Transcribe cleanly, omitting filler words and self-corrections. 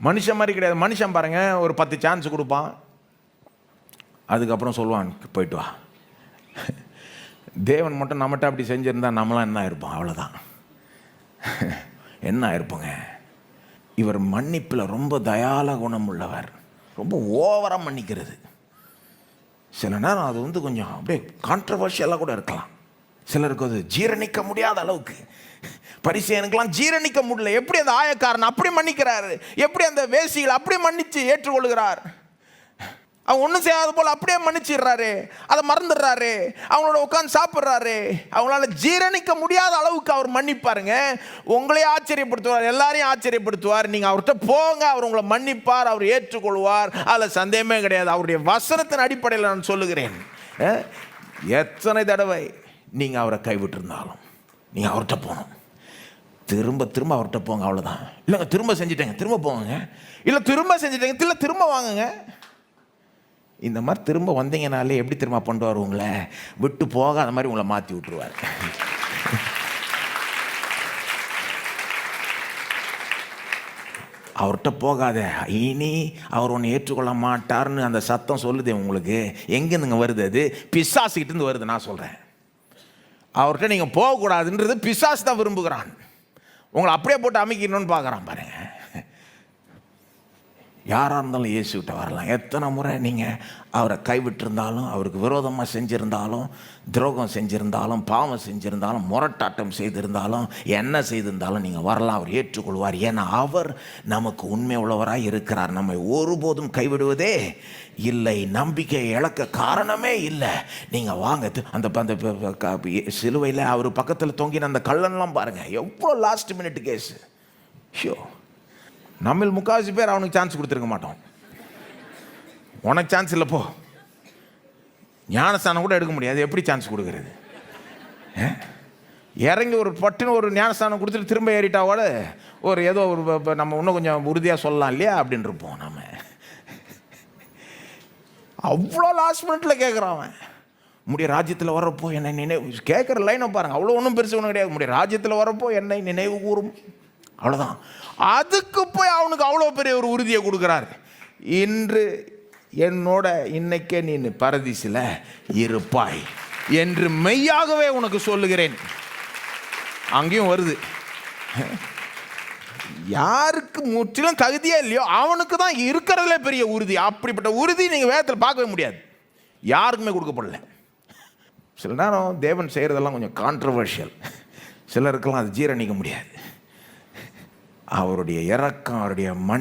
மனுஷன் மாதிரி கிடையாது. மனுஷன் பாருங்க ஒரு 10 சான்ஸ் கொடுப்பான், அதுக்கப்புறம் சொல்லுவான் போயிட்டு வா. தேவன் மட்டும் நம்மகிட்ட அப்படி செஞ்சுருந்தா நம்மளாம் என்ன இருப்போம்? அவ்வளோதான், என்ன இருப்போங்க. இவர் மன்னிப்பில் ரொம்ப தயால குணம் உள்ளவர். ரொம்ப ஓவராக மன்னிக்கிறது. சில நேரம் அது கொஞ்சம் அப்படியே கான்ட்ரவர்ஷியலாக கூட இருக்கலாம். சிலருக்கு அது ஜீரணிக்க முடியாத அளவுக்கு. பரிசேயனுக்கெல்லாம் ஜீரணிக்க முடியல. எப்படி அந்த ஆயக்காரன் அப்படி மன்னிக்கிறாரு, எப்படி அந்த வேசிகளை அப்படி மன்னிச்சு ஏற்றுக்கொள்கிறார். அவங்க ஒன்றும் செய்யாத போல் அப்படியே மன்னிச்சிடுறாரு, அதை மறந்துடுறாரு, அவங்களோட உட்காந்து சாப்பிட்றாரு. அவங்களால ஜீரணிக்க முடியாத அளவுக்கு அவர் மன்னிப்பாருங்க. உங்களையே ஆச்சரியப்படுத்துவார், எல்லாரையும் ஆச்சரியப்படுத்துவார். நீங்கள் அவர்கிட்ட போங்க, அவர் உங்களை மன்னிப்பார், அவர் ஏற்றுக்கொள்வார். அதில் சந்தேகமே கிடையாது. அவருடைய வசனத்தின் அடிப்படையில் நான் சொல்லுகிறேன், எத்தனை தடவை நீங்கள் அவரை கைவிட்டிருந்தாலும் நீங்கள் அவர்கிட்ட போகணும். திரும்ப திரும்ப அவர்கிட்ட போங்க, அவ்வளோதான். இல்லைங்க திரும்ப செஞ்சுட்டேங்க, திரும்ப போங்க. இல்லை திரும்ப செஞ்சுட்டேங்க, இல்லை திரும்ப வாங்குங்க. இந்த மாதிரி திரும்ப வந்தீங்கனாலே எப்படி திரும்ப பண்ணுவார்? உங்களை விட்டு போகாத மாதிரி உங்களை மாற்றி விட்டுருவார். அவர்கிட்ட போகாத, இனி அவர் ஒன்று ஏற்றுக்கொள்ள மாட்டார்னு அந்த சத்தம் சொல்லுது உங்களுக்கு. எங்கேருந்துங்க வருது? அது பிசாசுக்கிட்டேருந்து வருது. நான் சொல்கிறேன், அவர்கிட்ட நீங்கள் போகக்கூடாதுன்றது பிசாசு தான் விரும்புகிறான். உங்களை அப்படியே போட்டு அமைக்கணும்னு பார்க்குறான் பாருங்க. யாராக இருந்தாலும் இயேசுகிட்ட வரலாம். எத்தனை முறை நீங்கள் அவரை கைவிட்டிருந்தாலும், அவருக்கு விரோதமாக செஞ்சுருந்தாலும், துரோகம் செஞ்சுருந்தாலும், பாவம் செஞ்சுருந்தாலும், முரட்டாட்டம் செய்திருந்தாலும், என்ன செய்திருந்தாலும் நீங்கள் வரலாம். அவர் ஏற்றுக்கொள்வார். ஏன்னா அவர் நமக்கு உண்மை உள்ளவராக இருக்கிறார். நம்மை ஒருபோதும் கைவிடுவதே இல்லை. நம்பிக்கை இழக்க காரணமே இல்லை. நீங்கள் வாங்க. அந்த சிலுவையில் அவர் பக்கத்தில் தொங்கின அந்த கள்ளன்லாம் பாருங்கள், எவ்வளோ லாஸ்ட் மினிட் கேஸு. ஷோ, நம்ம முக்காவாசி பேர் அவனுக்கு சான்ஸ் கொடுத்துருக்க மாட்டோம். உனக்கு சான்ஸ் இல்லை போ. ஞானஸ்தானம் கூட எடுக்க முடியாது, எப்படி சான்ஸ் கொடுக்கறது? இறங்கி ஒரு பட்டுன்னு ஒரு ஞானஸ்தானம் கொடுத்துட்டு திரும்ப ஏறிட்டாவோட ஒரு ஏதோ ஒரு நம்ம இன்னும் கொஞ்சம் உறுதியாக சொல்லலாம் இல்லையா அப்படின்னு இருப்போம். நம்ம அவ்வளோ லாஸ்ட் மினிட்ல கேட்குறான் அவன். உம்முடைய ராஜ்யத்தில் வரப்போ என்னை நினைவு, கேட்குற லைனை பாருங்க, அவ்வளோ ஒன்றும் பெருசு ஒன்றும் கிடையாது. உம்முடைய ராஜ்யத்தில் வரப்போ என்னை நினைவு கூறும், அவ்வளோதான். அதுக்கு போய் அவனுக்கு அவ்வளோ பெரிய ஒரு உறுதியை கொடுக்குறாரு. இன்று என்னோட இன்னைக்கே நீ பரதீசில் இருப்பாய் என்று மெய்யாகவே உனக்கு சொல்லுகிறேன். அங்கேயும் வருது. யாருக்கு முற்றிலும் தகுதியே இல்லையோ அவனுக்கு தான் இருக்கிறதுல பெரிய உறுதி. அப்படிப்பட்ட உறுதி நீங்கள் வேதத்தில் பார்க்கவே முடியாது, யாருக்குமே கொடுக்கப்படல. சில நேரம் தேவன் செய்கிறதெல்லாம் கொஞ்சம் கான்ட்ரவர்ஷியல், சிலருக்கெல்லாம் அது ஜீரணிக்க முடியாது. அவருடைய இரக்கம், அவருடைய